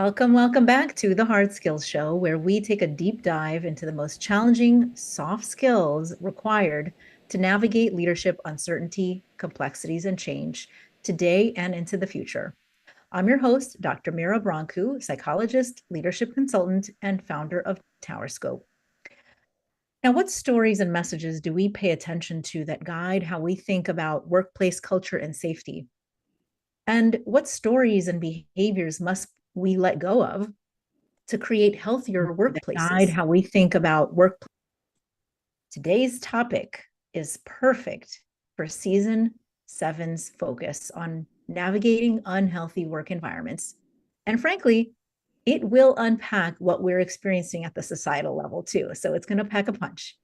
Welcome back to the Hard Skills Show, where we take a deep dive into the most challenging soft skills required to navigate leadership uncertainty, complexities, and change today and into the future. I'm your host, Dr. Mira Brancu, psychologist, leadership consultant, and founder of TowerScope. Now, what stories and messages do we pay attention to that guide how we think about workplace culture and safety? And what stories and behaviors must we let go of to create healthier workplaces? Guide how we think about work. Today's topic is perfect for season 7's focus on navigating unhealthy work environments. And frankly, it will unpack what we're experiencing at the societal level too. So it's going to pack a punch.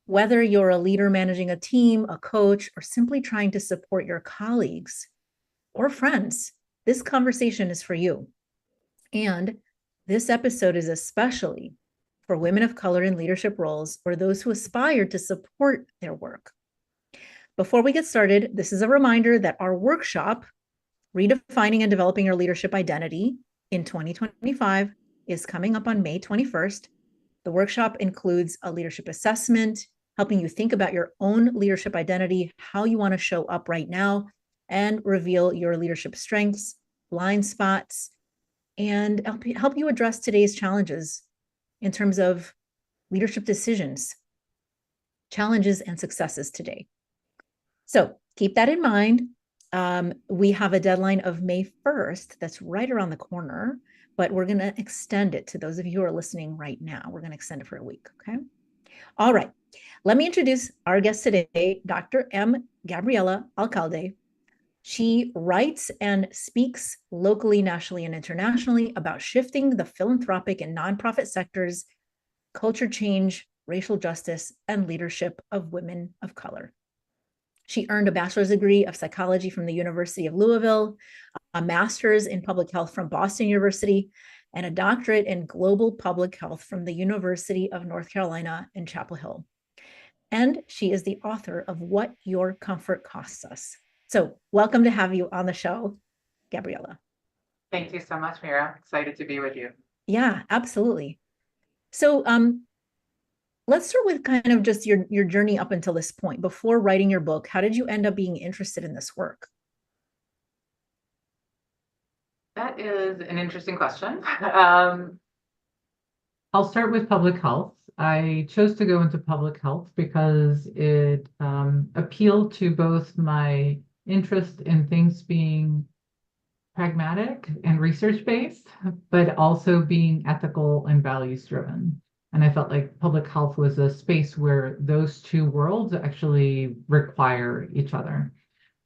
Whether you're a leader managing a team, a coach, or simply trying to support your colleagues or friends, this conversation is for you. And this episode is especially for women of color in leadership roles or those who aspire to support their work. Before we get started, this is a reminder that our workshop, Redefining and Developing Your Leadership Identity in 2025, is coming up on May 21st. The workshop includes a leadership assessment, helping you think about your own leadership identity, how you want to show up right now, and reveal your leadership strengths, blind spots, and help you address today's challenges in terms of leadership decisions, challenges, and successes today. So keep that in mind. We have a deadline of May 1st. That's right around the corner, but we're going to extend it to those of you who are listening right now. We're going to extend it for a week, okay? All right. Let me introduce our guest today, Dr. Gabriela Alcalde. She writes and speaks locally, nationally, and internationally about shifting the philanthropic and nonprofit sectors, culture change, racial justice, and leadership of women of color. She earned a bachelor's degree of psychology from the University of Louisville, a master's in public health from Boston University, and a doctorate in global public health from the University of North Carolina in Chapel Hill. And she is the author of What Your Comfort Costs Us. So welcome to have you on the show, Gabriela. Thank you so much, Mira. Excited to be with you. Yeah, absolutely. So let's start with kind of just your journey up until this point. Before writing your book, how did you end up being interested in this work? That is an interesting question. I'll start with public health. I chose to go into public health because it appealed to both my interest in things being pragmatic and research-based, but also being ethical and values-driven. And I felt like public health was a space where those two worlds actually require each other.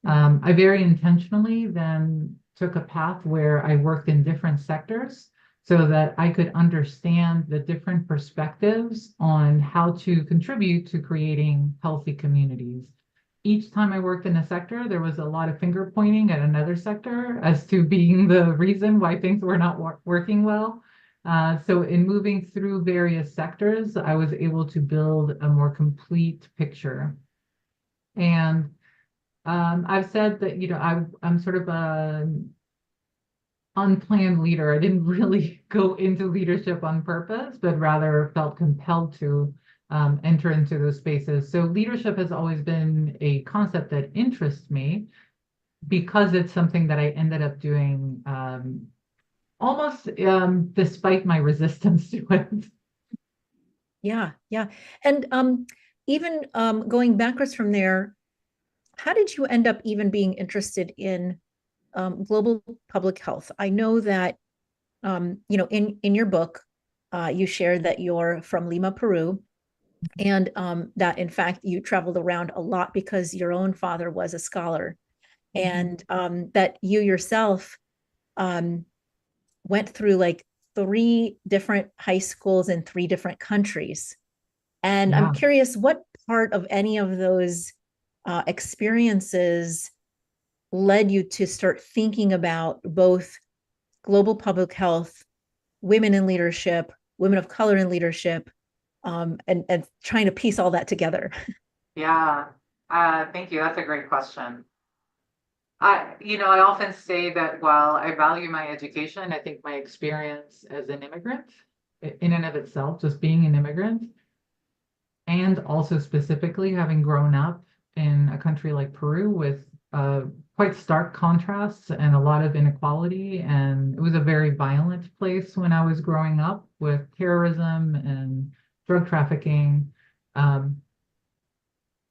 I very intentionally then took a path where I worked in different sectors so that I could understand the different perspectives on how to contribute to creating healthy communities. Each time I worked in a sector, there was a lot of finger pointing at another sector as to being the reason why things were not working well. So in moving through various sectors, I was able to build a more complete picture. And I've said that, I'm sort of an unplanned leader. I didn't really go into leadership on purpose, but rather felt compelled to enter into those spaces. So leadership has always been a concept that interests me because it's something that I ended up doing almost despite my resistance to it. Yeah. And even going backwards from there, how did you end up even being interested in global public health? I know that, in your book, you shared that you're from Lima, Peru, and that in fact you traveled around a lot because your own father was a scholar, and that you yourself went through like 3 different high schools in 3 different countries. And I'm curious, what part of any of those experiences led you to start thinking about both global public health, women in leadership, women of color in leadership, and trying to piece all that together? Yeah, thank you. That's a great question. I often say that while I value my education, I think my experience as an immigrant in and of itself, just being an immigrant, and also specifically having grown up in a country like Peru with quite stark contrasts and a lot of inequality. And it was a very violent place when I was growing up with terrorism and drug trafficking. Um,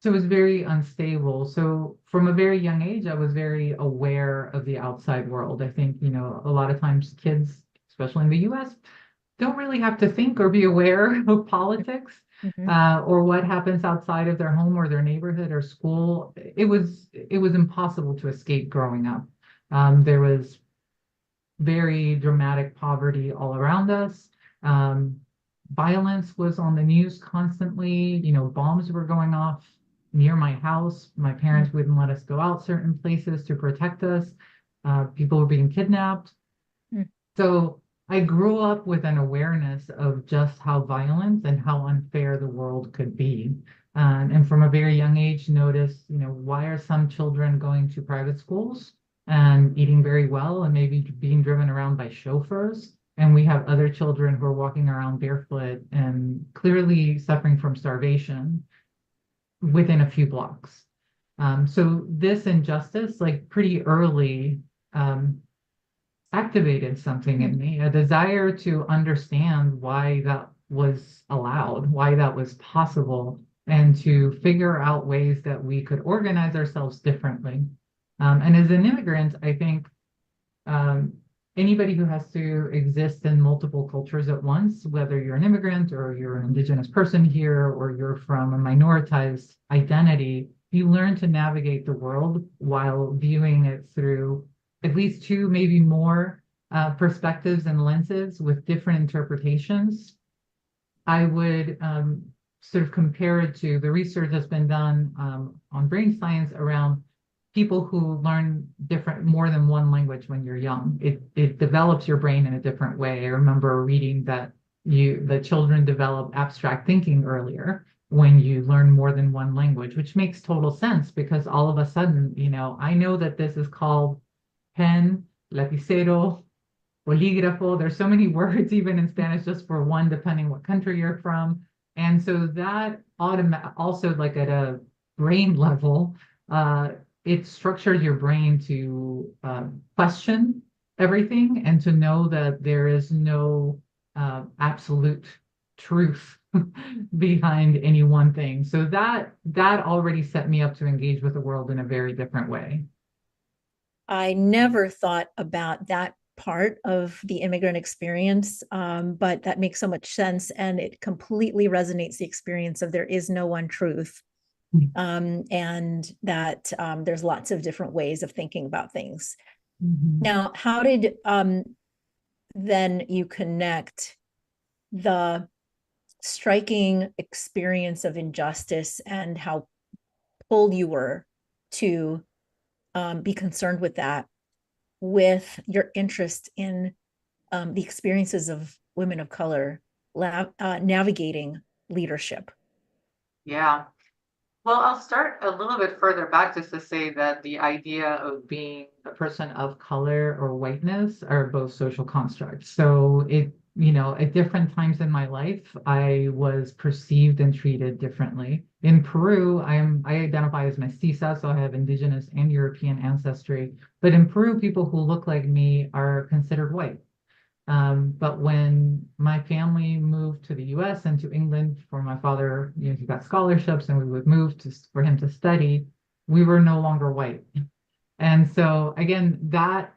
so it was very unstable. So from a very young age, I was very aware of the outside world. I think, a lot of times kids, especially in the US, don't really have to think or be aware of politics Mm-hmm. or what happens outside of their home or their neighborhood or school. It was impossible to escape growing up. There was very dramatic poverty all around us. Um, Violence was on the news constantly. Bombs were going off near my house. My parents wouldn't let us go out certain places to protect us. People were being kidnapped. Mm-hmm. So I grew up with an awareness of just how violent and how unfair the world could be. And from a very young age, noticed, why are some children going to private schools and eating very well and maybe being driven around by chauffeurs? And we have other children who are walking around barefoot and clearly suffering from starvation within a few blocks. So this injustice, like pretty early, um, activated something in me, a desire to understand why that was allowed, why that was possible, and to figure out ways that we could organize ourselves differently. And as an immigrant, I think um, anybody who has to exist in multiple cultures at once, whether you're an immigrant or you're an indigenous person here or you're from a minoritized identity, you learn to navigate the world while viewing it through at least two, maybe more perspectives and lenses with different interpretations. I would sort of compare it to the research that's been done on brain science around people who learn more than one language when you're young. It develops your brain in a different way. I remember reading that the children develop abstract thinking earlier when you learn more than one language, which makes total sense because all of a sudden, I know that this is called pen, lapicero, bolígrafo. There's so many words even in Spanish just for one, depending what country you're from. And so that also like at a brain level, it structures your brain to question everything and to know that there is no absolute truth behind any one thing. So that already set me up to engage with the world in a very different way. I never thought about that part of the immigrant experience, but that makes so much sense. And it completely resonates the experience of there is no one truth. And that there's lots of different ways of thinking about things. Mhm. Now, how did then you connect the striking experience of injustice and how pulled you were to be concerned with that with your interest in the experiences of women of color navigating leadership? Yeah. Well, I'll start a little bit further back just to say that the idea of being a person of color or whiteness are both social constructs. So at different times in my life, I was perceived and treated differently. In Peru, I identify as mestiza, so I have indigenous and European ancestry. But in Peru, people who look like me are considered white. But when my family moved to the US and to England for my father, he got scholarships and we would move for him to study, we were no longer white. And so again, that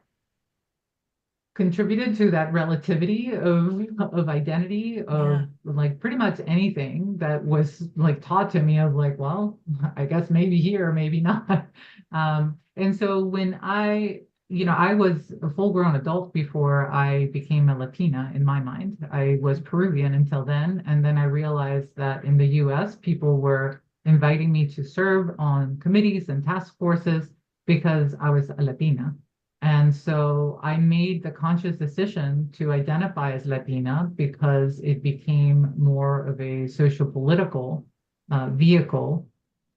contributed to that relativity of identity Yeah. of like pretty much anything that was like taught to me of like, well, I guess maybe here, maybe not. And so when I was a full-grown adult before I became a Latina in my mind. I was Peruvian until then, and then I realized that in the US, people were inviting me to serve on committees and task forces because I was a Latina. And so I made the conscious decision to identify as Latina because it became more of a socio-political vehicle,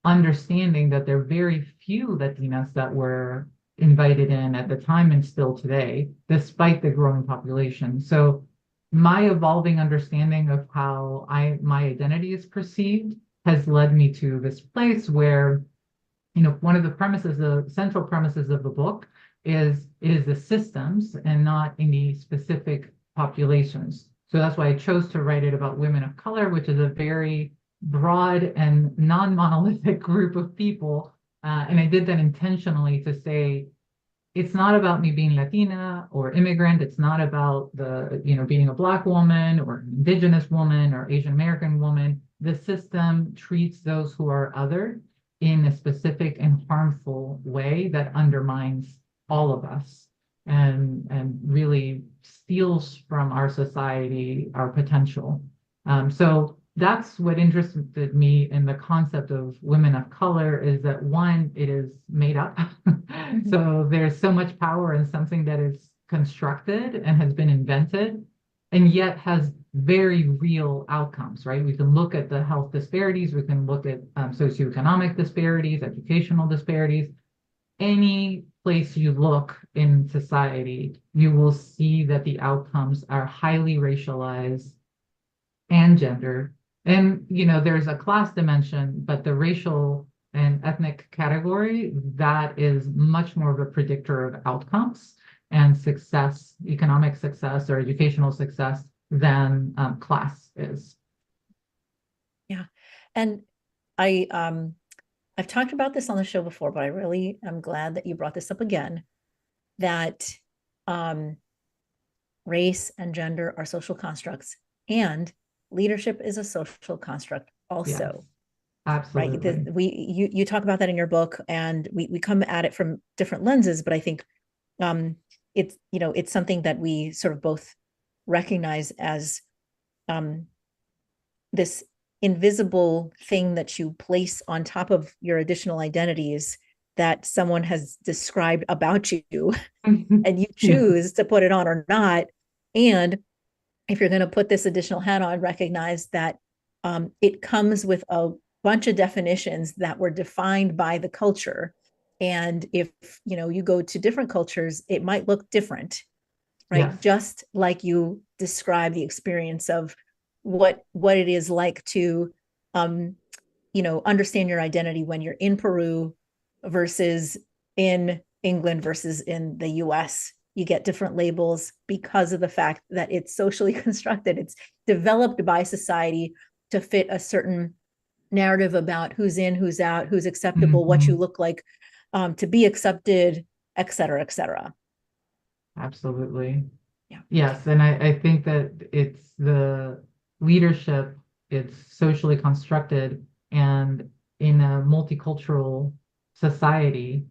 understanding that there are very few Latinas that were invited in at the time and still today, despite the growing population. So my evolving understanding of how my identity is perceived has led me to this place where, one of the premises, the central premises of the book is it is the systems and not any specific populations. So that's why I chose to write it about women of color, which is a very broad and non-monolithic group of people. And I did that intentionally to say, it's not about me being Latina or immigrant. It's not about being a Black woman or Indigenous woman or Asian American woman. The system treats those who are other in a specific and harmful way that undermines all of us and really steals from our society our potential. So that's what interested me in the concept of women of color, is that one, it is made up. So there's so much power in something that is constructed and has been invented, and yet has very real outcomes, right? We can look at the health disparities, we can look at socioeconomic disparities, educational disparities. Any place you look in society, you will see that the outcomes are highly racialized and gendered. And, there's a class dimension, but the racial and ethnic category, that is much more of a predictor of outcomes and success, economic success or educational success, than class is. Yeah. And I've talked about this on the show before, but I really am glad that you brought this up again, that race and gender are social constructs, and leadership is a social construct also. Yes, absolutely. Right. You talk about that in your book, and we come at it from different lenses, but I think it's something that we sort of both recognize as this invisible thing that you place on top of your additional identities that someone has described about you and you choose to put it on or not. And if you're going to put this additional hat on, recognize that it comes with a bunch of definitions that were defined by the culture. And if you go to different cultures, it might look different, right? Yes. Just like you describe the experience of what it is like to understand your identity when you're in Peru versus in England versus in the US. You get different labels because of the fact that it's socially constructed. It's developed by society to fit a certain narrative about who's in, who's out, who's acceptable, what you look like to be accepted, et cetera, et cetera. Absolutely. Yeah. Yes. And I think that it's the leadership, it's socially constructed, and in a multicultural society,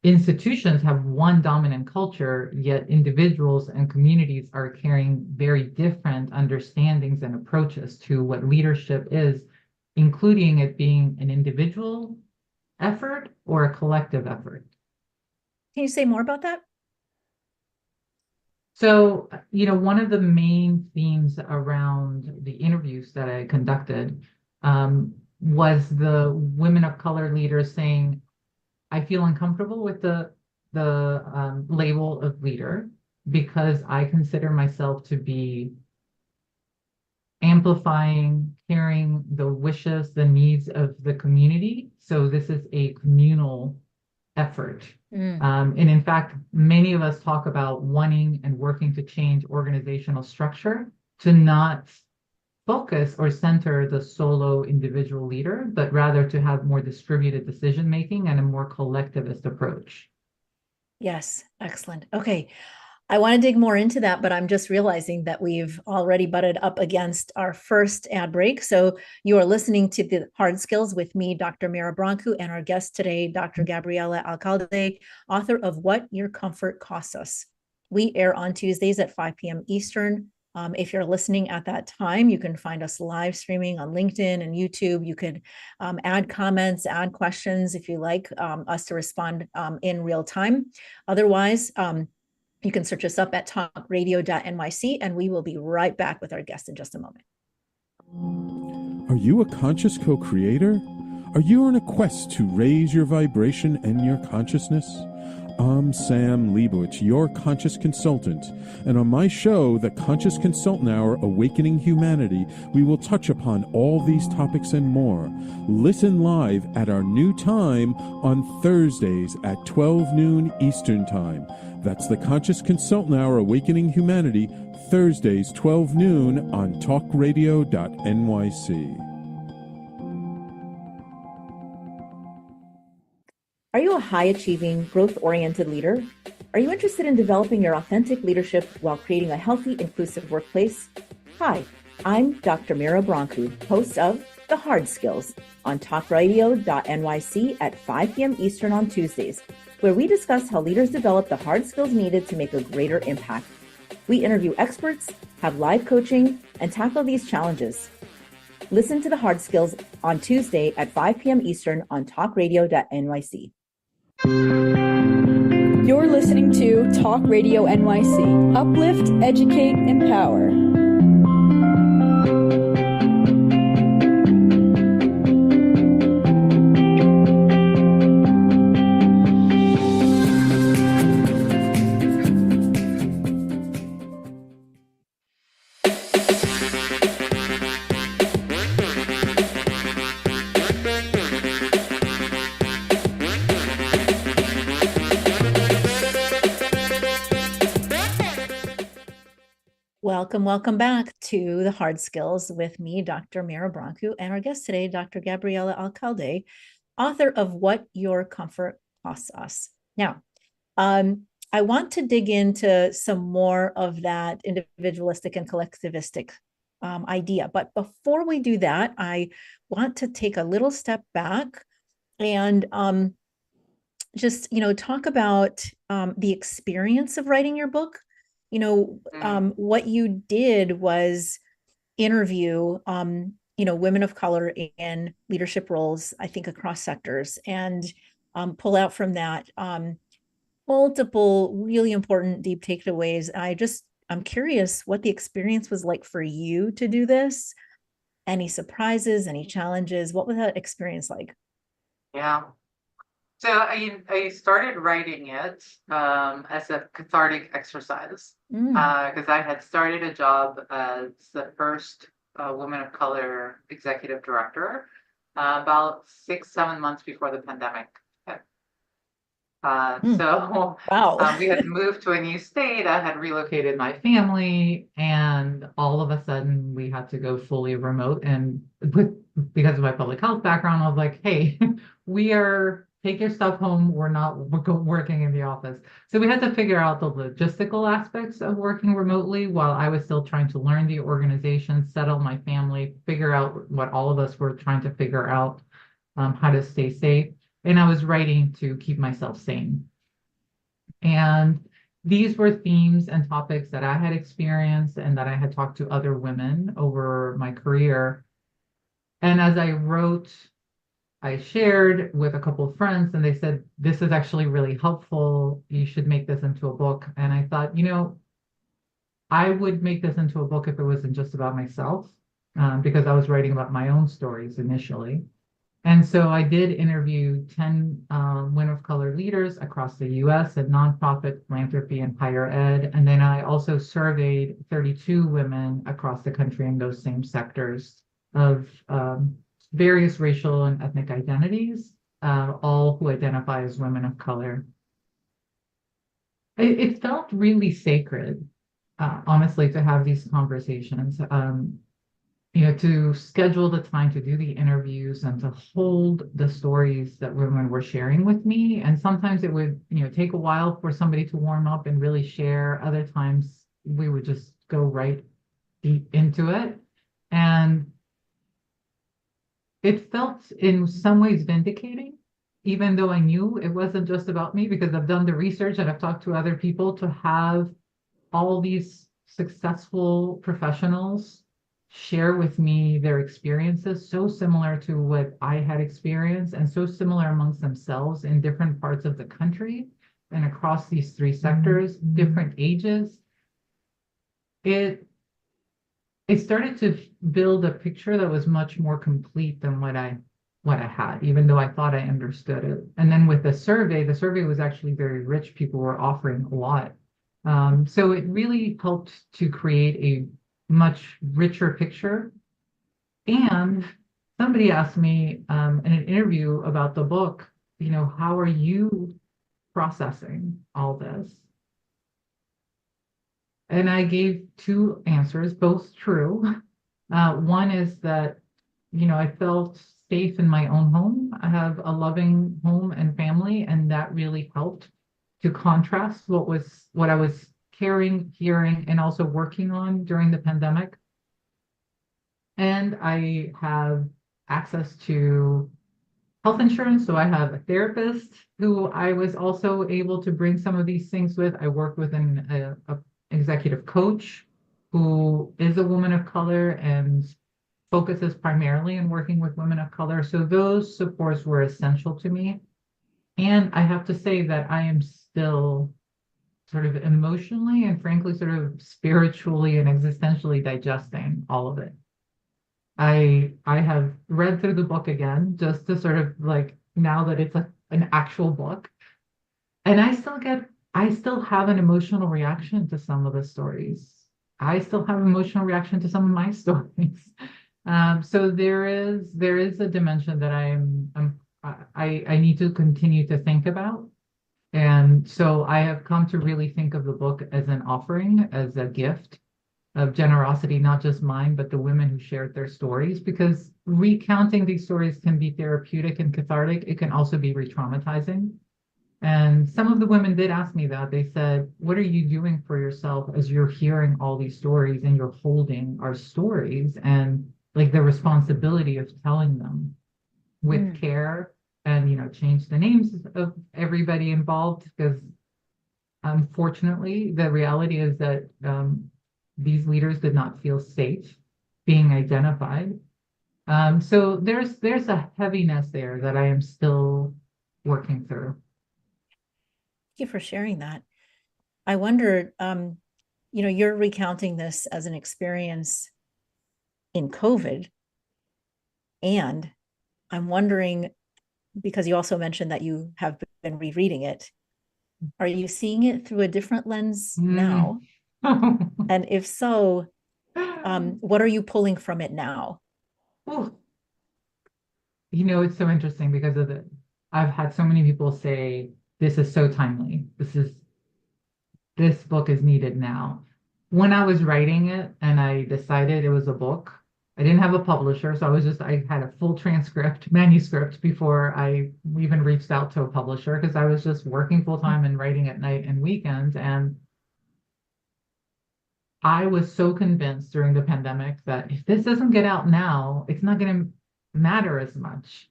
institutions have one dominant culture, yet individuals and communities are carrying very different understandings and approaches to what leadership is, including it being an individual effort or a collective effort. Can you say more about that? So, one of the main themes around the interviews that I conducted was the women of color leaders saying, I feel uncomfortable with the label of leader because I consider myself to be amplifying, carrying the wishes, the needs of the community. So this is a communal effort. And in fact, many of us talk about wanting and working to change organizational structure to not focus or center the solo individual leader, but rather to have more distributed decision making and a more collectivist approach. Yes, excellent. Okay. I want to dig more into that, but I'm just realizing that we've already butted up against our first ad break. So you are listening to The Hard Skills with me, Dr. Mira Brancu, and our guest today, Dr. Gabriela Alcalde, author of What Your Comfort Costs Us. We air on Tuesdays at 5 p.m. Eastern. If you're listening at that time, you can find us live streaming on LinkedIn and YouTube. You could add comments, add questions if you like us to respond in real time. Otherwise, you can search us up at talkradio.nyc, and we will be right back with our guest in just a moment. Are you a conscious co-creator? Are you on a quest to raise your vibration and your consciousness? I'm Sam Leibowitz, your conscious consultant, and on my show, The Conscious Consultant Hour Awakening Humanity, we will touch upon all these topics and more. Listen live at our new time on Thursdays at 12 noon Eastern Time. That's The Conscious Consultant Hour Awakening Humanity, Thursdays 12 noon on talkradio.nyc. Are you a high-achieving, growth-oriented leader? Are you interested in developing your authentic leadership while creating a healthy, inclusive workplace? Hi, I'm Dr. Mira Brancu, host of The Hard Skills on talkradio.nyc at 5 p.m. Eastern on Tuesdays, where we discuss how leaders develop the hard skills needed to make a greater impact. We interview experts, have live coaching, and tackle these challenges. Listen to The Hard Skills on Tuesday at 5 p.m. Eastern on talkradio.nyc. You're listening to Talk Radio NYC. Uplift, educate, empower. Welcome back to The Hard Skills with me, Dr. Mira Brancu, and our guest today, Dr. Gabriela Alcalde, author of What Your Comfort Costs Us. Now, I want to dig into some more of that individualistic and collectivistic idea. But before we do that, I want to take a little step back and just, talk about the experience of writing your book. What you did was interview, women of color in leadership roles, I think across sectors, and pull out from that multiple really important deep takeaways. I'm curious what the experience was like for you to do this. Any surprises, any challenges? What was that experience like? Yeah. So I started writing it as a cathartic exercise because I had started a job as the first woman of color executive director about 6-7 months before the pandemic hit. So wow. We had moved to a new state. I had relocated my family, and all of a sudden we had to go fully remote. And because of my public health background, I was like, hey, take your stuff home. We're not working in the office. So we had to figure out the logistical aspects of working remotely while I was still trying to learn the organization, settle my family, figure out what all of us were trying to figure out, how to stay safe. And I was writing to keep myself sane. And these were themes and topics that I had experienced and that I had talked to other women over my career. And as I wrote, I shared with a couple of friends, and they said, this is actually really helpful. You should make this into a book. And I thought, I would make this into a book if it wasn't just about myself, because I was writing about my own stories initially. And so I did interview 10 women of color leaders across the US in nonprofit, philanthropy, and higher ed. And then I also surveyed 32 women across the country in those same sectors of various racial and ethnic identities, all who identify as women of color. It felt really sacred, honestly, to have these conversations, to schedule the time to do the interviews and to hold the stories that women were sharing with me. And sometimes it would, take a while for somebody to warm up and really share. Other times we would just go right deep into it. And it felt in some ways vindicating, even though I knew it wasn't just about me, because I've done the research and I've talked to other people, to have all these successful professionals share with me their experiences so similar to what I had experienced and so similar amongst themselves in different parts of the country and across these three sectors, different ages. It started to build a picture that was much more complete than what I what I had, even though I thought I understood it. And then with the survey was actually very rich. People were offering a lot. So it really helped to create a much richer picture. And somebody asked me in an interview about the book, how are you processing all this? And I gave two answers, both true. One is that, I felt safe in my own home. I have a loving home and family, and that really helped to contrast what I was caring, hearing, and also working on during the pandemic. And I have access to health insurance. So I have a therapist who I was also able to bring some of these things with. I work with an executive coach who is a woman of color and focuses primarily on working with women of color. So those supports were essential to me. And I have to say that I am still sort of emotionally and frankly, sort of spiritually and existentially digesting all of it. I have read through the book again just to sort of like, now that it's an actual book, and I still have an emotional reaction to some of the stories. I still have emotional reaction to some of my stories. So there is a dimension that I need to continue to think about. And so I have come to really think of the book as an offering, as a gift of generosity, not just mine, but the women who shared their stories, because recounting these stories can be therapeutic and cathartic. It can also be re-traumatizing. And some of the women did ask me that. They said, what are you doing for yourself as you're hearing all these stories and you're holding our stories and like the responsibility of telling them with care and, change the names of everybody involved, because unfortunately, the reality is that these leaders did not feel safe being identified. So there's a heaviness there that I am still working through. Thank you for sharing that. I wondered, you're recounting this as an experience in COVID. And I'm wondering, because you also mentioned that you have been rereading it, are you seeing it through a different lens now? And if so, what are you pulling from it now? Oh. It's so interesting because I've had so many people say, this is so timely. This book is needed now. When I was writing it and I decided it was a book, I didn't have a publisher. So I had a full manuscript before I even reached out to a publisher, because I was just working full time and writing at night and weekends. And I was so convinced during the pandemic that if this doesn't get out now, it's not going to matter as much.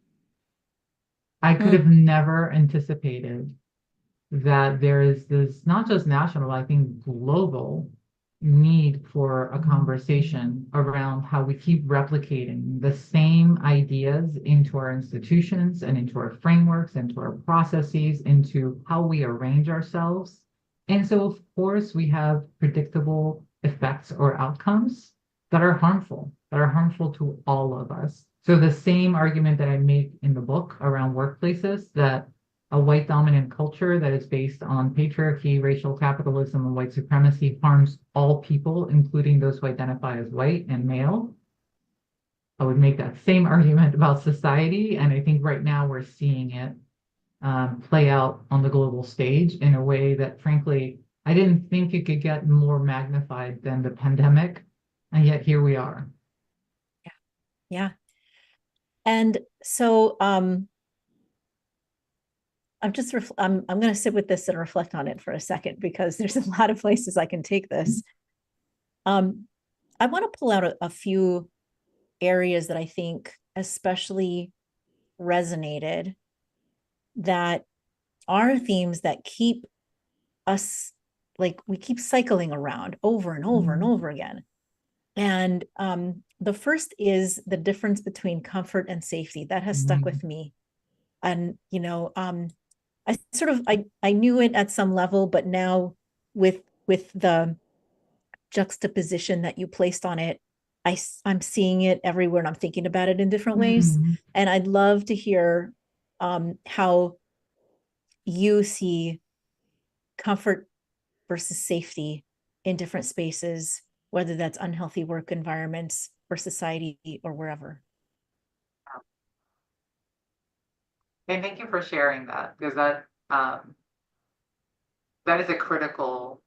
I could have never anticipated that there is this not just national, I think global need for a conversation around how we keep replicating the same ideas into our institutions and into our frameworks, into our processes, into how we arrange ourselves. And so, of course, we have predictable effects or outcomes that are harmful to all of us. So the same argument that I make in the book around workplaces, that a white dominant culture that is based on patriarchy, racial capitalism, and white supremacy harms all people, including those who identify as white and male. I would make that same argument about society. And I think right now we're seeing it play out on the global stage in a way that, frankly, I didn't think it could get more magnified than the pandemic. And yet here we are. Yeah. And so I'm going to sit with this and reflect on it for a second, because there's a lot of places I can take this. I want to pull out a few areas that I think especially resonated, that are themes that keep us, like, we keep cycling around over and over and over again. And the first is the difference between comfort and safety. That has stuck with me. And, I knew it at some level, but now with the juxtaposition that you placed on it, I'm seeing it everywhere, and I'm thinking about it in different ways. And I'd love to hear how you see comfort versus safety in different spaces, whether that's unhealthy work environments or society or wherever. And thank you for sharing that, because that is a critical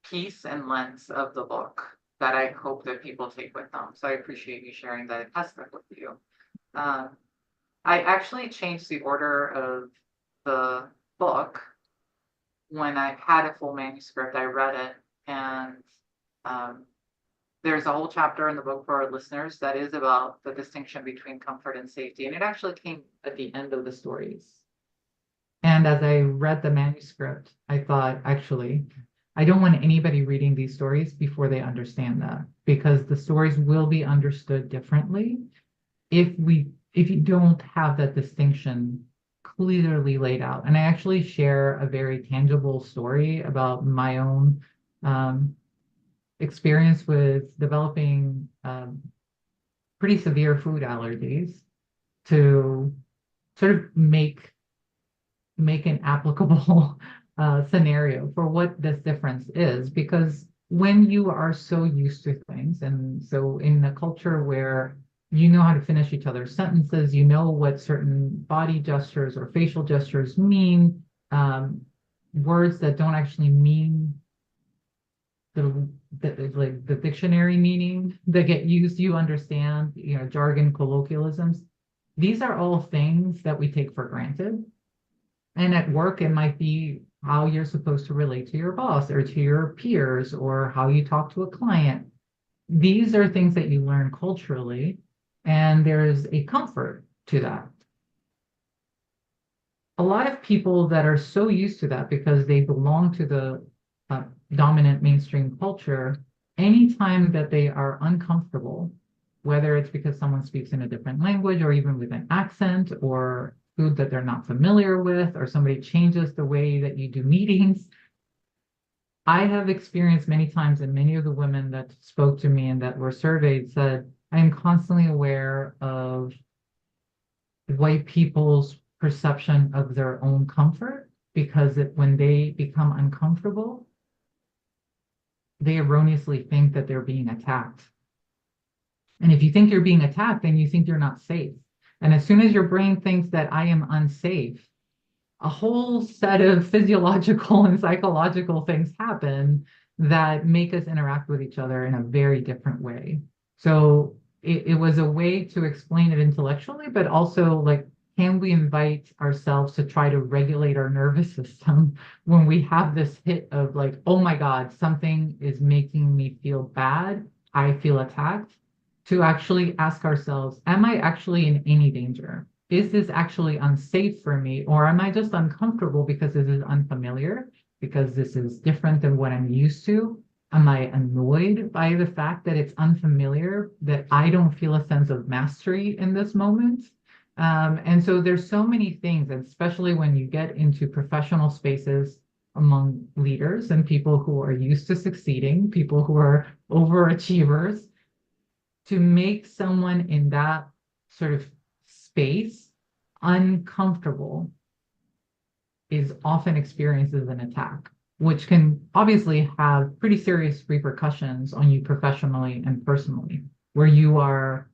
piece and lens of the book that I hope that people take with them. So I appreciate you sharing that and testing with you. I actually changed the order of the book when I had a full manuscript. I read it, and there's a whole chapter in the book for our listeners that is about the distinction between comfort and safety. And it actually came at the end of the stories. And as I read the manuscript, I thought, actually, I don't want anybody reading these stories before they understand that, because the stories will be understood differently if you don't have that distinction clearly laid out. And I actually share a very tangible story about my own experience with developing pretty severe food allergies to sort of make an applicable scenario for what this difference is. Because when you are so used to things, and so in a culture where you know how to finish each other's sentences, you know what certain body gestures or facial gestures mean, words that don't actually mean the dictionary meaning that get used, you understand, jargon, colloquialisms. These are all things that we take for granted. And at work, it might be how you're supposed to relate to your boss or to your peers, or how you talk to a client. These are things that you learn culturally, and there's a comfort to that. A lot of people that are so used to that because they belong to the dominant mainstream culture, anytime that they are uncomfortable, whether it's because someone speaks in a different language or even with an accent, or food that they're not familiar with, or somebody changes the way that you do meetings. I have experienced many times, and many of the women that spoke to me and that were surveyed said, I am constantly aware of white people's perception of their own comfort, because when they become uncomfortable, they erroneously think that they're being attacked. And if you think you're being attacked, then you think you're not safe. And as soon as your brain thinks that I am unsafe, a whole set of physiological and psychological things happen that make us interact with each other in a very different way. So it was a way to explain it intellectually, but also, like, can we invite ourselves to try to regulate our nervous system when we have this hit of, like, oh my God, something is making me feel bad, I feel attacked, to actually ask ourselves, am I actually in any danger? Is this actually unsafe for me? Or am I just uncomfortable because this is unfamiliar, because this is different than what I'm used to? Am I annoyed by the fact that it's unfamiliar, that I don't feel a sense of mastery in this moment? And so there's so many things, especially when you get into professional spaces among leaders and people who are used to succeeding, people who are overachievers, to make someone in that sort of space uncomfortable is often experienced as an attack, which can obviously have pretty serious repercussions on you professionally and personally, where you are,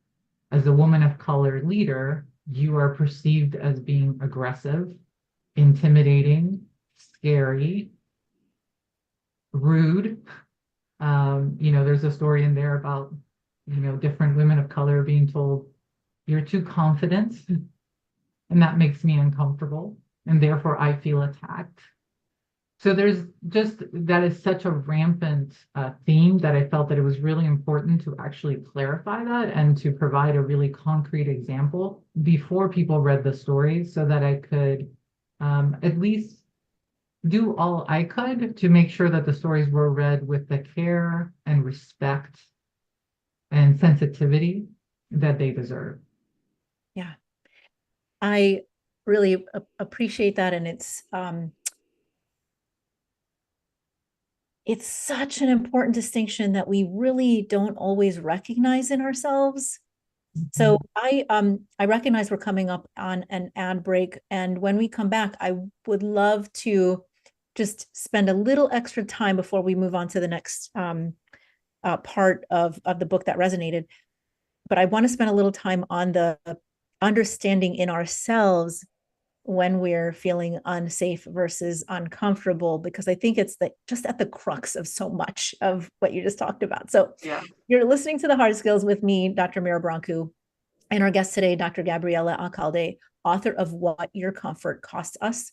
as a woman of color leader, you are perceived as being aggressive, intimidating, scary, rude. There's a story in there about, different women of color being told, you're too confident, and that makes me uncomfortable, and therefore I feel attacked. So there's just, that is such a rampant theme that I felt that it was really important to actually clarify that and to provide a really concrete example before people read the stories, so that I could at least do all I could to make sure that the stories were read with the care and respect and sensitivity that they deserve. Yeah, I really appreciate that. And it's such an important distinction that we really don't always recognize in ourselves. So I recognize we're coming up on an ad break, and when we come back, I would love to just spend a little extra time before we move on to the next part of the book that resonated. But I want to spend a little time on the understanding in ourselves when we're feeling unsafe versus uncomfortable, because I think it's just at the crux of so much of what you just talked about. So you're listening to The Hard Skills with me, Dr. Mira Brancu, and our guest today, Dr. Gabriela Alcalde, author of What Your Comfort Costs Us.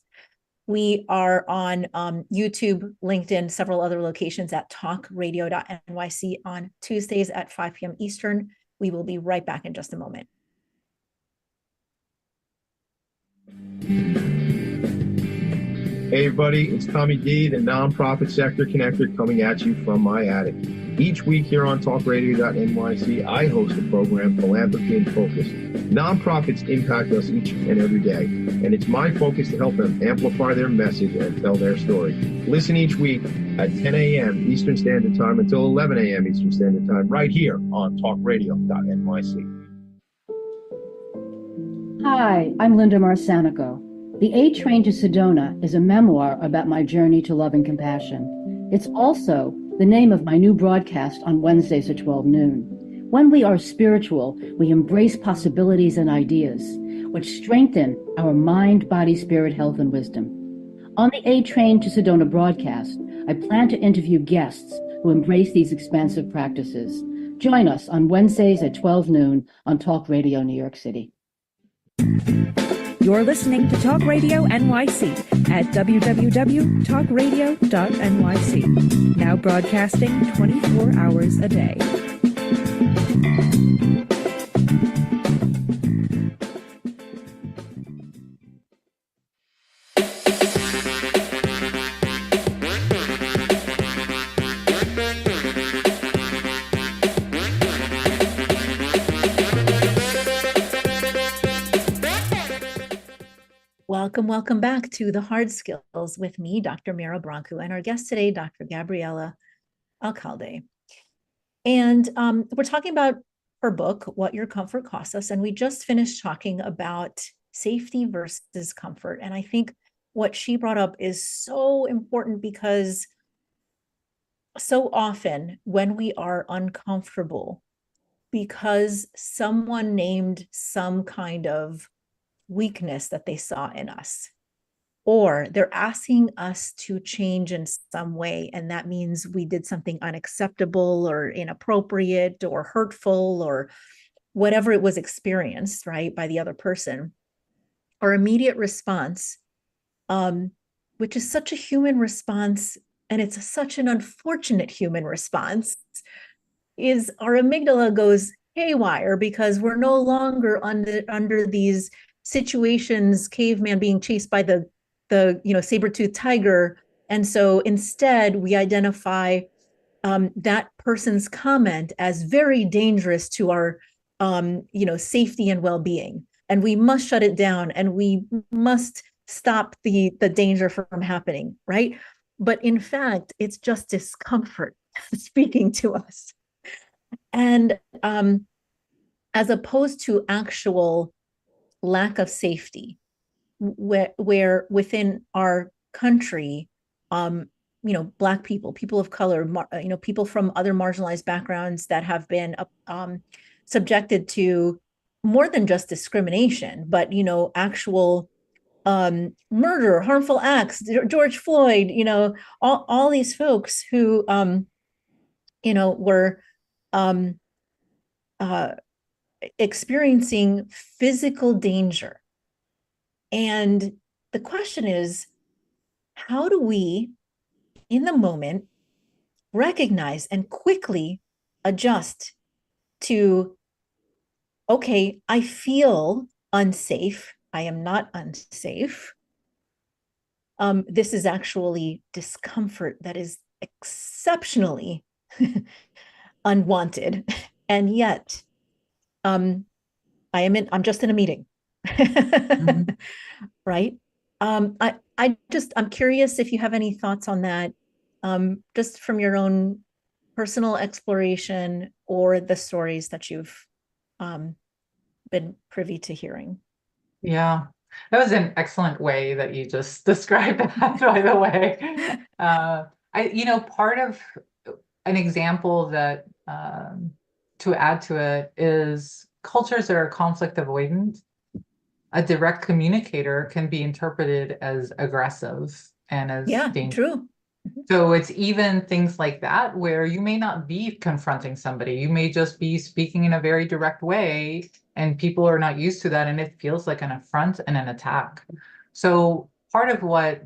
We are on YouTube, LinkedIn, several other locations at talkradio.nyc on Tuesdays at 5 p.m. Eastern. We will be right back in just a moment. Hey everybody, it's Tommy D, the nonprofit sector connector, coming at you from my attic. Each week here on talkradio.nyc, I host the program Philanthropy in Focus. Nonprofits impact us each and every day, and it's my focus to help them amplify their message and tell their story. Listen each week at 10 a.m. Eastern Standard Time until 11 a.m. Eastern Standard Time, right here on talkradio.nyc. Hi, I'm Linda Marsanico. The A Train to Sedona is a memoir about my journey to love and compassion. It's also the name of my new broadcast on Wednesdays at 12 noon. When we are spiritual, we embrace possibilities and ideas, which strengthen our mind, body, spirit, health, and wisdom. On the A Train to Sedona broadcast, I plan to interview guests who embrace these expansive practices. Join us on Wednesdays at 12 noon on Talk Radio New York City. You're listening to Talk Radio NYC at www.talkradio.nyc. Now broadcasting 24 hours a day. Welcome back to The Hard Skills with me, Dr. Mira Brancu, and our guest today, Dr. Gabriela Alcalde. And we're talking about her book, What Your Comfort Costs Us, and we just finished talking about safety versus comfort. And I think what she brought up is so important, because so often when we are uncomfortable because someone named some kind of weakness that they saw in us, or they're asking us to change in some way, and that means we did something unacceptable or inappropriate or hurtful or whatever it was experienced, right, by the other person, our immediate response, which is such a human response, and it's such an unfortunate human response, is our amygdala goes haywire, because we're no longer under these situations, caveman being chased by the saber-toothed tiger. And so instead we identify that person's comment as very dangerous to our safety and well-being. And we must shut it down, and we must stop the danger from happening, right? But in fact, it's just discomfort speaking to us. And as opposed to actual lack of safety, where within our country, Black people of color, people from other marginalized backgrounds that have been subjected to more than just discrimination, but actual murder, harmful acts, George Floyd, all these folks who were experiencing physical danger. And the question is, how do we, in the moment, recognize and quickly adjust to, okay, I feel unsafe. I am not unsafe. This is actually discomfort that is exceptionally unwanted. And yet, I'm just in a meeting. Mm-hmm. Right. I'm curious if you have any thoughts on that. just from your own personal exploration or the stories that you've been privy to hearing? Yeah, that was an excellent way that you just described that, by the way. Part of an example that to add to it is cultures that are conflict avoidant. A direct communicator can be interpreted as aggressive and as dangerous. True. So it's even things like that where you may not be confronting somebody. You may just be speaking in a very direct way, and people are not used to that, and it feels like an affront and an attack. So part of what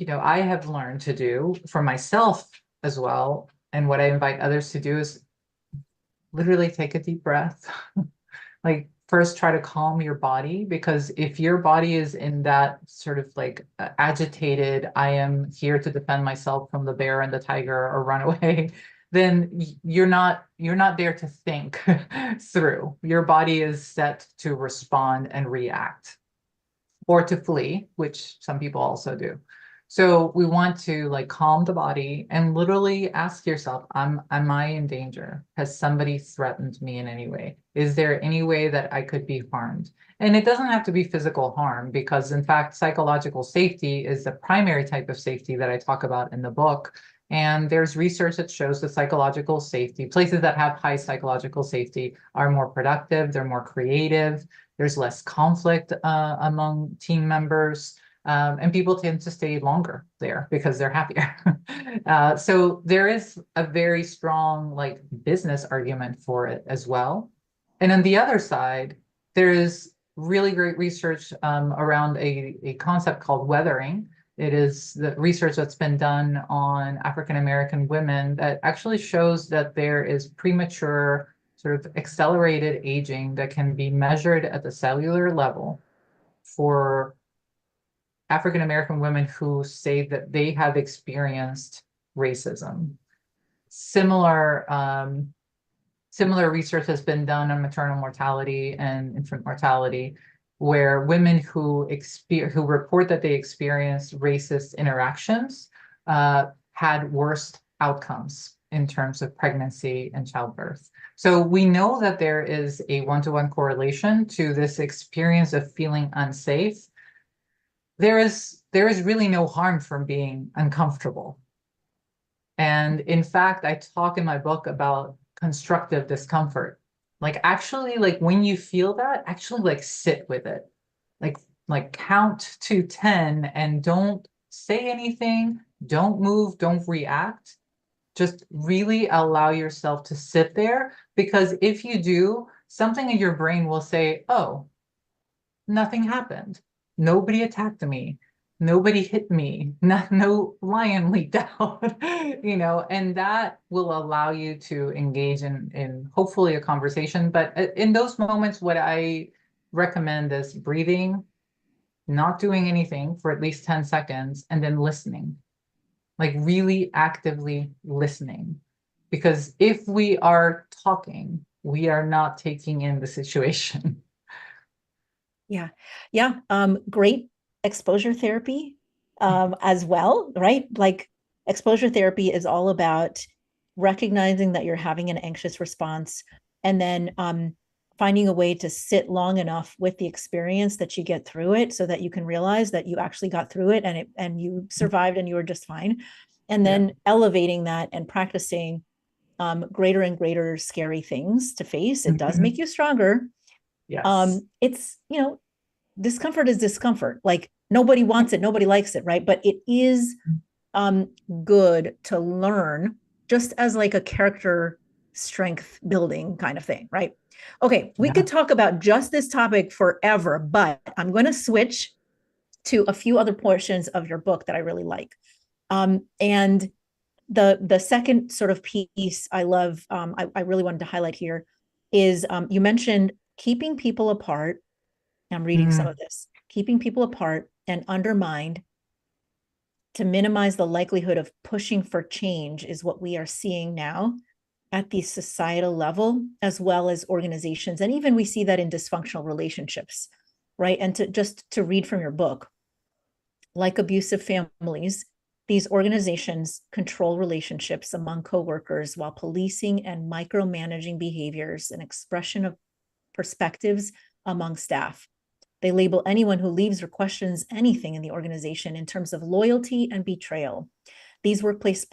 I have learned to do for myself as well, and what I invite others to do, is literally take a deep breath. Like, first try to calm your body, because if your body is in that sort of like agitated, I am here to defend myself from the bear and the tiger or run away, then you're not there to think through. Your body is set to respond and react, or to flee, which some people also do. So we want to like calm the body and literally ask yourself, am I in danger? Has somebody threatened me in any way? Is there any way that I could be harmed? And it doesn't have to be physical harm, because in fact, psychological safety is the primary type of safety that I talk about in the book. And there's research that shows that psychological safety, places that have high psychological safety, are more productive, they're more creative, there's less conflict among team members. And people tend to stay longer there because they're happier. So there is a very strong like business argument for it as well. And on the other side, there is really great research around a concept called weathering. It is the research that's been done on African-American women that actually shows that there is premature sort of accelerated aging that can be measured at the cellular level for African-American women who say that they have experienced racism. Similar research has been done on maternal mortality and infant mortality, where women who report that they experienced racist interactions had worse outcomes in terms of pregnancy and childbirth. So we know that there is a one-to-one correlation to this experience of feeling unsafe. There is really no harm from being uncomfortable. And in fact, I talk in my book about constructive discomfort. Like, actually, like when you feel that, actually like sit with it. Like count to 10 and don't say anything, don't move, don't react. Just really allow yourself to sit there, because if you do, something in your brain will say, oh, nothing happened. Nobody attacked me. Nobody hit me. No lion leaped out, and that will allow you to engage in hopefully a conversation. But in those moments, what I recommend is breathing, not doing anything for at least 10 seconds, and then listening, like really actively listening. Because if we are talking, we are not taking in the situation. Yeah. Great exposure therapy as well, right? Like, exposure therapy is all about recognizing that you're having an anxious response, and then finding a way to sit long enough with the experience that you get through it, so that you can realize that you actually got through it and you survived and you were just fine. And then elevating that and practicing greater and greater scary things to face. It does make you stronger. Yes. It's, discomfort is discomfort. Like, nobody wants it, nobody likes it, right? But it is good to learn, just as like a character strength building kind of thing, right? Okay, we could talk about just this topic forever, but I'm going to switch to a few other portions of your book that I really like. And the second sort of piece I love, I really wanted to highlight here, is you mentioned keeping people apart. I'm reading some of this. Keeping people apart and undermined to minimize the likelihood of pushing for change is what we are seeing now at the societal level, as well as organizations. And even we see that in dysfunctional relationships, right? And to read from your book, like abusive families, these organizations control relationships among coworkers while policing and micromanaging behaviors and expression of perspectives among staff. They label anyone who leaves or questions anything in the organization in terms of loyalty and betrayal. These workplaces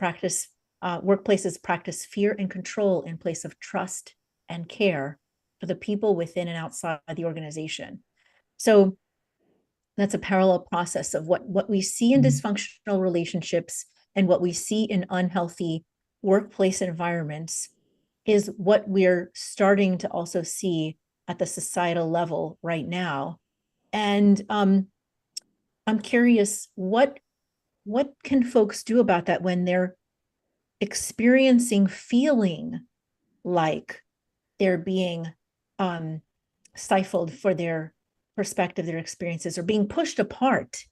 practice fear and control in place of trust and care for the people within and outside the organization. So that's a parallel process of what we see in dysfunctional relationships and what we see in unhealthy workplace environments is what we're starting to also see at the societal level right now. And I'm curious, what can folks do about that when they're feeling like they're being stifled for their perspective, their experiences, or being pushed apart,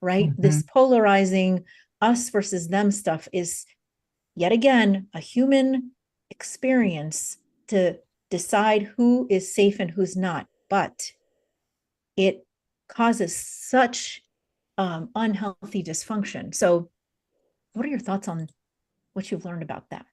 right? This polarizing us versus them stuff is yet again a human experience to decide who is safe and who's not, but it causes such unhealthy dysfunction. So what are your thoughts on what you've learned about that?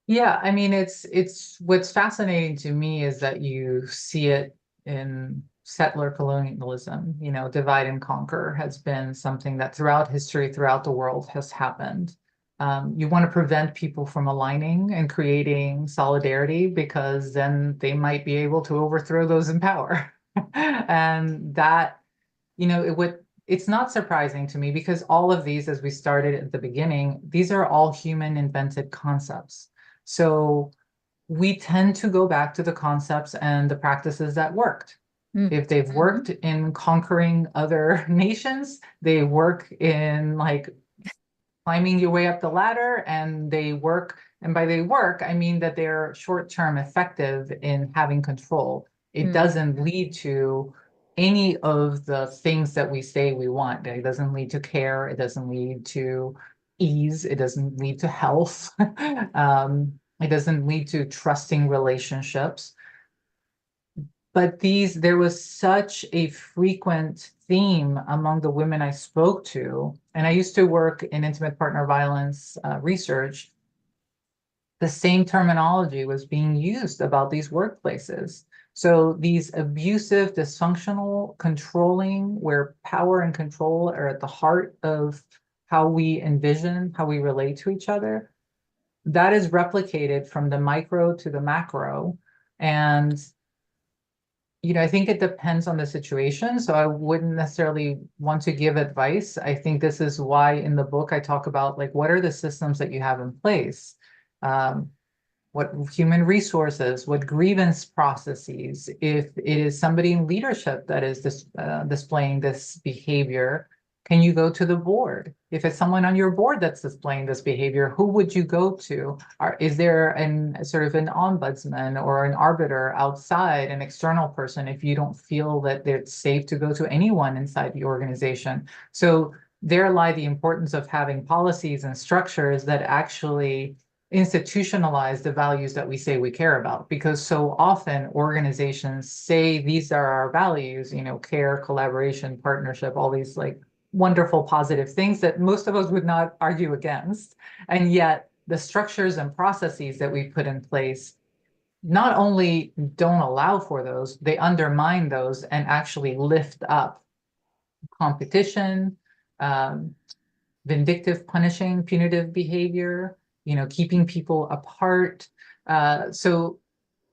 Yeah, I mean, it's what's fascinating to me is that you see it in settler colonialism. Divide and conquer has been something that throughout history, throughout the world has happened. You want to prevent people from aligning and creating solidarity because then they might be able to overthrow those in power. And that, it's not surprising to me because all of these, as we started at the beginning, these are all human invented concepts. So we tend to go back to the concepts and the practices that worked. If they've worked in conquering other nations, they work in like climbing your way up the ladder, and they work, and by they work, I mean that they're short-term effective in having control. It doesn't lead to any of the things that we say we want. It doesn't lead to care. It doesn't lead to ease. It doesn't lead to health. It doesn't lead to trusting relationships. But there was such a frequent theme among the women I spoke to, and I used to work in intimate partner violence research. The same terminology was being used about these workplaces. So these abusive, dysfunctional, controlling, where power and control are at the heart of how we envision, how we relate to each other, that is replicated from the micro to the macro. And I think it depends on the situation. So I wouldn't necessarily want to give advice. I think this is why in the book I talk about like, what are the systems that you have in place? What human resources, what grievance processes, if it is somebody in leadership that is displaying this behavior, can you go to the board? If it's someone on your board that's displaying this behavior, who would you go to? Is there sort of an ombudsman or an arbiter outside, an external person, if you don't feel that it's safe to go to anyone inside the organization? So there lie the importance of having policies and structures that actually institutionalize the values that we say we care about, because so often organizations say these are our values, care, collaboration, partnership, all these like wonderful positive things that most of us would not argue against. And yet the structures and processes that we put in place not only don't allow for those, they undermine those and actually lift up competition, vindictive, punishing, punitive behavior, keeping people apart. So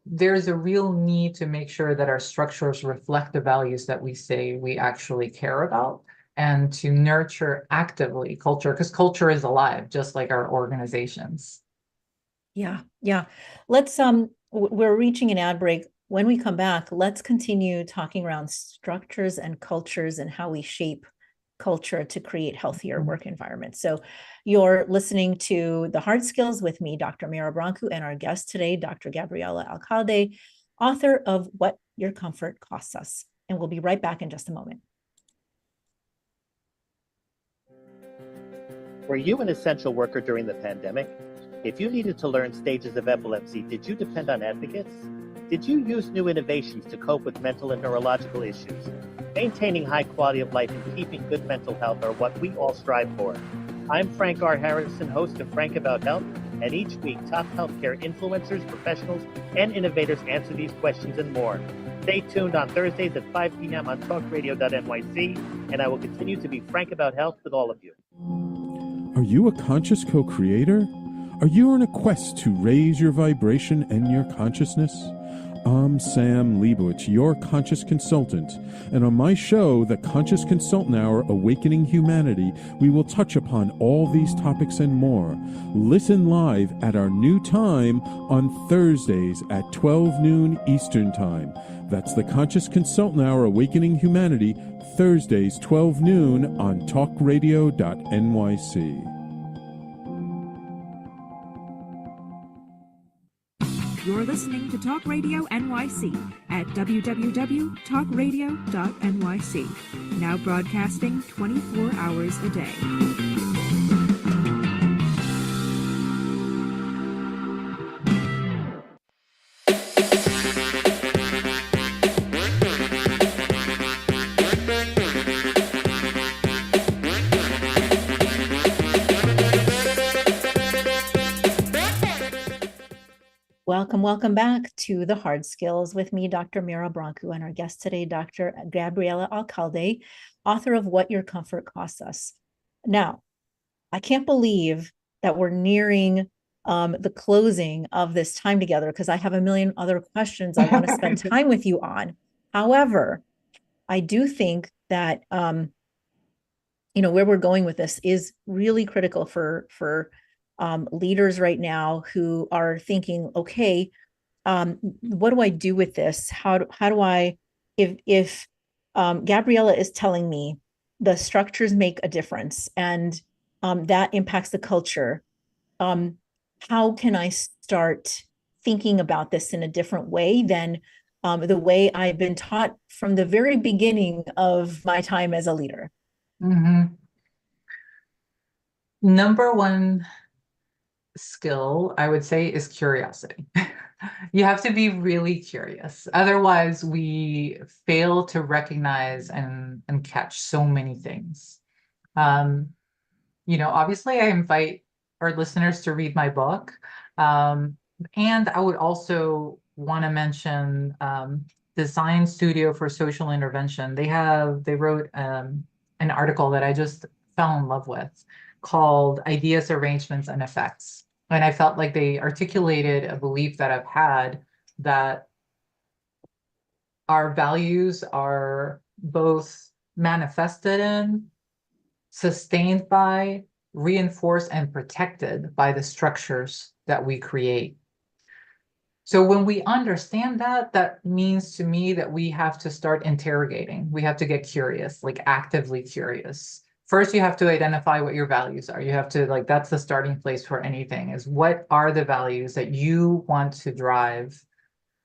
there's a real need to make sure that our structures reflect the values that we say we actually care about, and to nurture actively culture, because culture is alive, just like our organizations. Yeah. Let's, we're reaching an ad break. When we come back, let's continue talking around structures and cultures and how we shape culture to create healthier work environments. So you're listening to The Hard Skills with me, Dr. Mira Branco, and our guest today, Dr. Gabriela Alcalde, author of What Your Comfort Costs Us. And we'll be right back in just a moment. Were you an essential worker during the pandemic? If you needed to learn stages of epilepsy, did you depend on advocates? Did you use new innovations to cope with mental and neurological issues? Maintaining high quality of life and keeping good mental health are what we all strive for. I'm Frank R. Harrison, host of Frank About Health, and each week top healthcare influencers, professionals, and innovators answer these questions and more. Stay tuned on Thursdays at 5 p.m. on talkradio.nyc, and I will continue to be frank about health with all of you. Are you a conscious co-creator? Are you on a quest to raise your vibration and your consciousness? I'm Sam Leibowitz, your conscious consultant, and on my show, The Conscious Consultant Hour, Awakening Humanity, we will touch upon all these topics and more. Listen live at our new time on Thursdays at 12 noon Eastern Time. That's The Conscious Consultant Hour, Awakening Humanity, Thursdays 12 noon on talkradio.nyc. You're listening to Talk Radio NYC at www.talkradio.nyc. Now broadcasting 24 hours a day. Welcome back to The Hard Skills with me, Dr. Mira Brancu, and our guest today, Dr. Gabriela Alcalde, author of What Your Comfort Costs Us. Now, I can't believe that we're nearing the closing of this time together because I have a million other questions I want to spend time with you on. However, I do think that, where we're going with this is really critical for leaders right now who are thinking, okay, what do I do with this? How do I, if Gabriela is telling me the structures make a difference and that impacts the culture, how can I start thinking about this in a different way than the way I've been taught from the very beginning of my time as a leader? Mm-hmm. Number one skill, I would say, is curiosity. You have to be really curious. Otherwise, we fail to recognize and catch so many things. Obviously, I invite our listeners to read my book. And I would also want to mention Design Studio for Social Intervention. They wrote an article that I just fell in love with called Ideas, Arrangements, and Effects. And I felt like they articulated a belief that I've had that our values are both manifested in, sustained by, reinforced, and protected by the structures that we create. So when we understand that, that means to me that we have to start interrogating. We have to get curious, like actively curious. First, you have to identify what your values are. You have to, that's the starting place for anything, is what are the values that you want to drive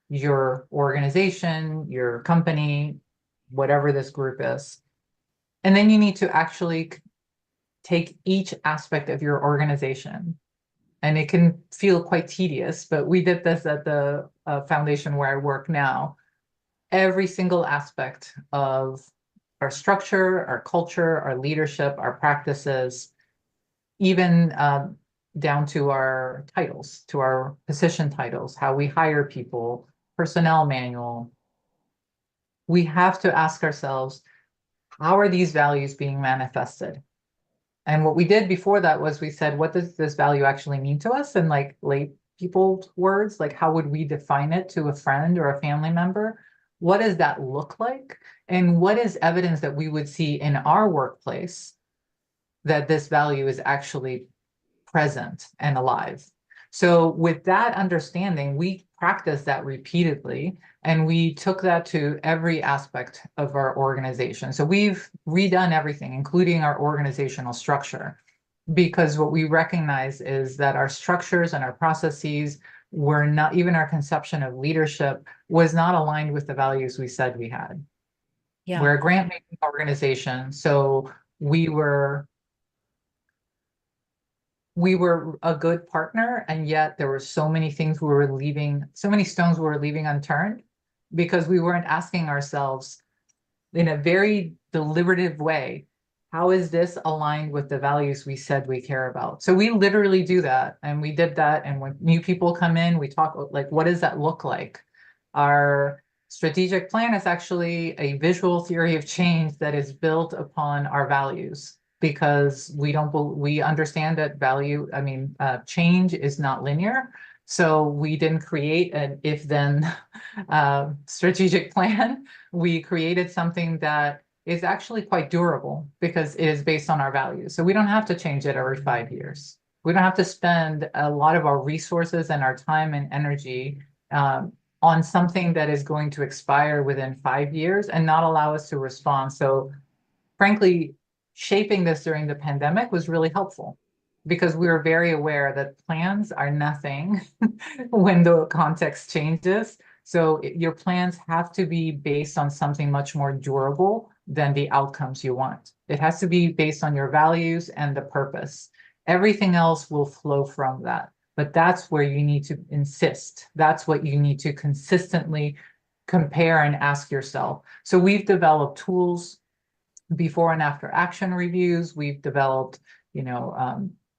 your organization, your company, whatever this group is. And then you need to actually take each aspect of your organization. And it can feel quite tedious, but we did this at the foundation where I work now. Every single aspect of our structure, our culture, our leadership, our practices, even down to our titles, to our position titles, how we hire people, personnel manual. We have to ask ourselves, how are these values being manifested? And what we did before that was we said, what does this value actually mean to us? And lay people's words, how would we define it to a friend or a family member? What does that look like? And what is evidence that we would see in our workplace that this value is actually present and alive? So with that understanding, we practiced that repeatedly, and we took that to every aspect of our organization. So we've redone everything, including our organizational structure, because what we recognize is that our structures and our processes were not, even our conception of leadership was not aligned with the values we said we had. Yeah. We're a grant-making organization, so we were a good partner, and yet there were so many things we were leaving, so many stones we were leaving unturned, because we weren't asking ourselves in a very deliberative way, how is this aligned with the values we said we care about? So we literally do that. And we did that. And when new people come in, we talk like, what does that look like? Our strategic plan is actually a visual theory of change that is built upon our values, because we understand that change is not linear. So we didn't create an if-then strategic plan. We created something that is actually quite durable because it is based on our values. So we don't have to change it every 5 years. We don't have to spend a lot of our resources and our time and energy on something that is going to expire within 5 years and not allow us to respond. So frankly, shaping this during the pandemic was really helpful, because we were very aware that plans are nothing when the context changes. So your plans have to be based on something much more durable than the outcomes you want. It has to be based on your values and the purpose. Everything else will flow from that. But that's where you need to insist. That's what you need to consistently compare and ask yourself. So we've developed tools, before and after action reviews. We've developed,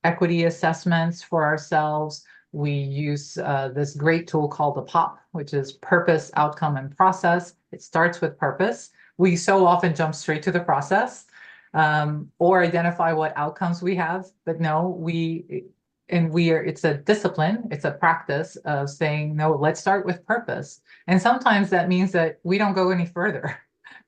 equity assessments for ourselves. We use this great tool called the POP, which is purpose, outcome, and process. It starts with purpose. We so often jump straight to the process or identify what outcomes we have, but no, it's a discipline, it's a practice of saying, no, let's start with purpose. And sometimes that means that we don't go any further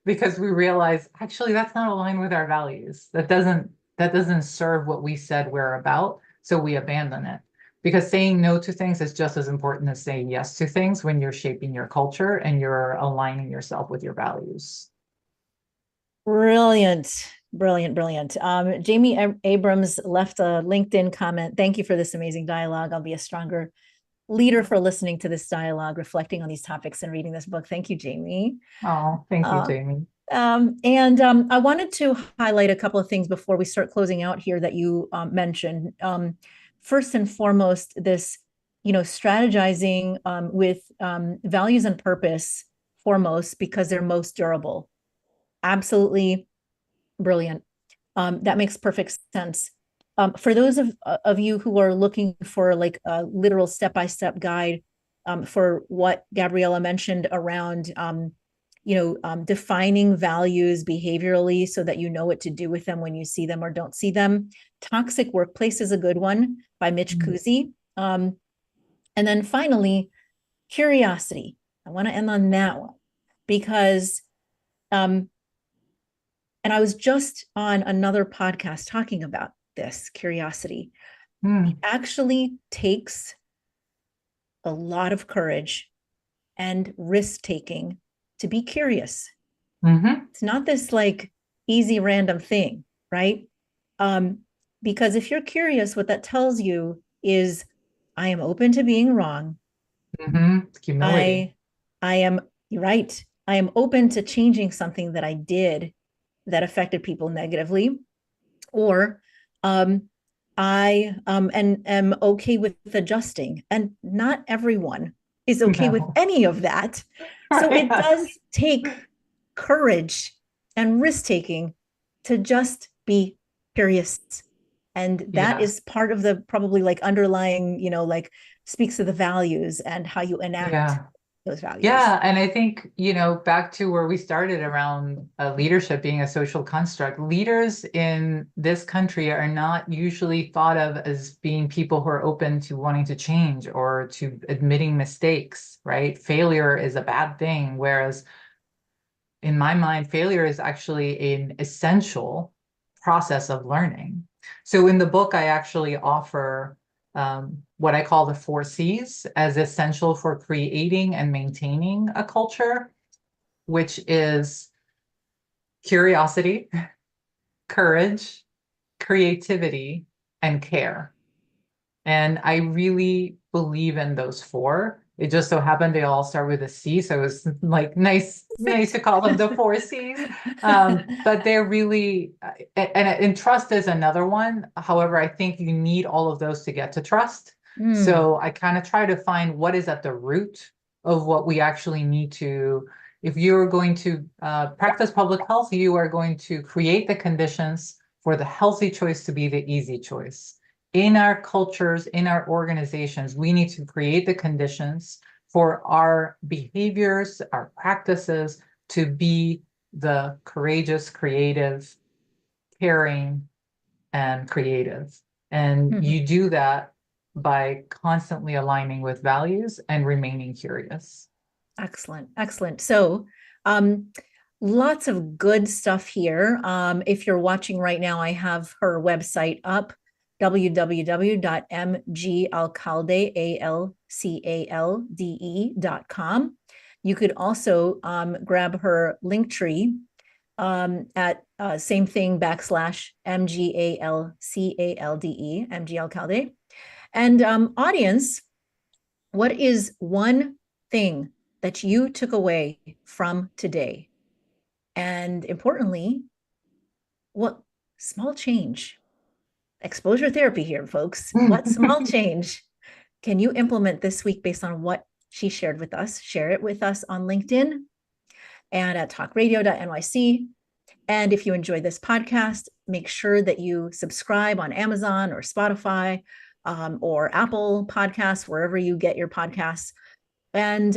because we realize, actually, that's not aligned with our values. That doesn't serve what we said we're about. So we abandon it, because saying no to things is just as important as saying yes to things when you're shaping your culture and you're aligning yourself with your values. Brilliant. Brilliant. Jamie Abrams left a LinkedIn comment. Thank you for this amazing dialogue. I'll be a stronger leader for listening to this dialogue, reflecting on these topics, and reading this book. Thank you, Jamie. Oh, thank you, Jamie. I wanted to highlight a couple of things before we start closing out here that you mentioned. First and foremost, this, strategizing with values and purpose foremost, because they're most durable. Absolutely brilliant. That makes perfect sense. For those of you who are looking for like a literal step-by-step guide for what Gabriela mentioned around, defining values behaviorally so that you know what to do with them when you see them or don't see them. Toxic Workplace is a good one by Mitch Kuzi. And then finally, curiosity. I want to end on that one because, and I was just on another podcast talking about this curiosity. It actually takes a lot of courage and risk-taking to be curious. It's not this like easy random thing, right? Because if you're curious, what that tells you is I am open to being wrong. Humility. You're right. I am open to changing something that I did that affected people negatively, or I am okay with adjusting. And not everyone is okay with any of that. So it does take courage and risk-taking to just be curious. And that is part of the probably like underlying, speaks to the values and how you enact those values. Yeah. And I think, back to where we started around leadership being a social construct, leaders in this country are not usually thought of as being people who are open to wanting to change or to admitting mistakes, right? Failure is a bad thing. Whereas in my mind, failure is actually an essential process of learning. So in the book, I actually offer what I call the 4 C's as essential for creating and maintaining a culture, which is curiosity, courage, creativity, and care. And I really believe in those 4. It just so happened they all start with a C, so it's like nice to call them the 4 C's. But they're really, and trust is another one. However, I think you need all of those to get to trust. So I kind of try to find what is at the root of what we actually need to if you're going to practice public health, you are going to create the conditions for the healthy choice to be the easy choice. In our cultures, in our organizations, we need to create the conditions for our behaviors, our practices to be the courageous, creative, caring, and creative. And you do that by constantly aligning with values and remaining curious. Excellent, excellent. So, lots of good stuff here. If you're watching right now, I have her website up, www.mgalcalde.com. You could also grab her link tree at same thing, /MGALCALDE, MG Alcalde. And audience, what is one thing that you took away from today? And importantly, what small change, exposure therapy here, folks, what small change can you implement this week based on what she shared with us? Share it with us on LinkedIn and at talkradio.nyc. And if you enjoy this podcast, make sure that you subscribe on Amazon or Spotify or Apple Podcasts, wherever you get your podcasts. And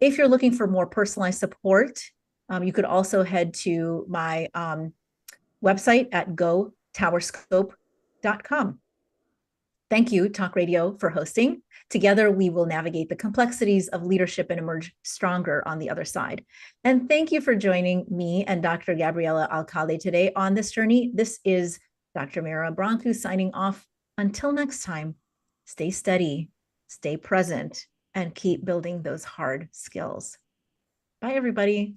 if you're looking for more personalized support, you could also head to my website at gotowerscope.com. Thank you, Talk Radio, for hosting. Together, we will navigate the complexities of leadership and emerge stronger on the other side. And thank you for joining me and Dr. Gabriela Alcalde today on this journey. This is Dr. Mira Brancu signing off. Until next time, stay steady, stay present, and keep building those hard skills. Bye, everybody.